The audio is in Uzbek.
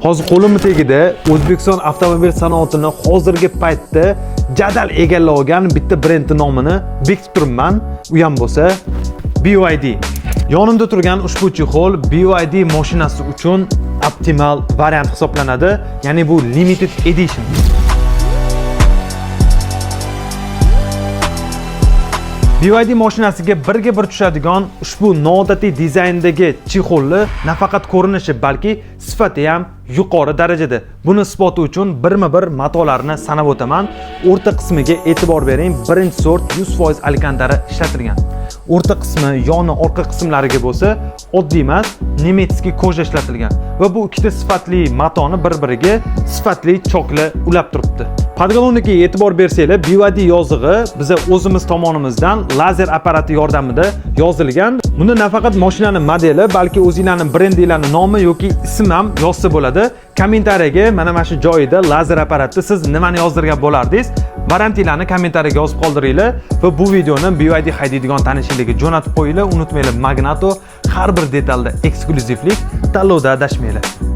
Hozir qo'lim tagida O'zbekiston avtomobil sanoatini hozirgi paytda jadal egallagan bitta brendning nomini bekitib turibman. U ham bo'lsa BYD. Yonimda turgan ushbu chexol BYD mashinasi uchun optimal variant hisoblanadi, ya'ni bu limited edition. BYD mashinasiga birga bir tushadigan ushbu noodatiy dizayndagi chexolni nafaqat ko'rinishi, balki sifati ham yuqori darajada. Buni isboti uchun birma-bir matolarni sanab o'taman. O'rta qismiga e'tibor bering. Birinchi sort 100% alkantara ishlatilgan. O'rta qismi, yoni, orqa qismlariga bo'lsa oddiy emas, nemetskiy koja ishlatilgan va bu ikkita sifatli matoni bir-biriga sifatli chokla ulab turibdi. Podgaloniga e'tibor bersanglar, BYD yozig'i biza o'zimiz tomonimizdan lazer apparati yordamida yozilgan. Bunda nafaqat mashinaning modeli, balki o'zingizlarning brendinglarning nomi yoki ism ham yozsa bo'ladi. Kommentariyaga mana shu joyida lazer apparatda siz nimani yozdirgan bo'lardingiz? Variantlarni kommentariyaga yozib qoldiringlar va bu videoni BYD haydaydigan tanishinglarga jo'natib qo'yinglar. Unutmanglar, Magnato har bir detalda ekskluzivlik, tanlovda adashmanglar.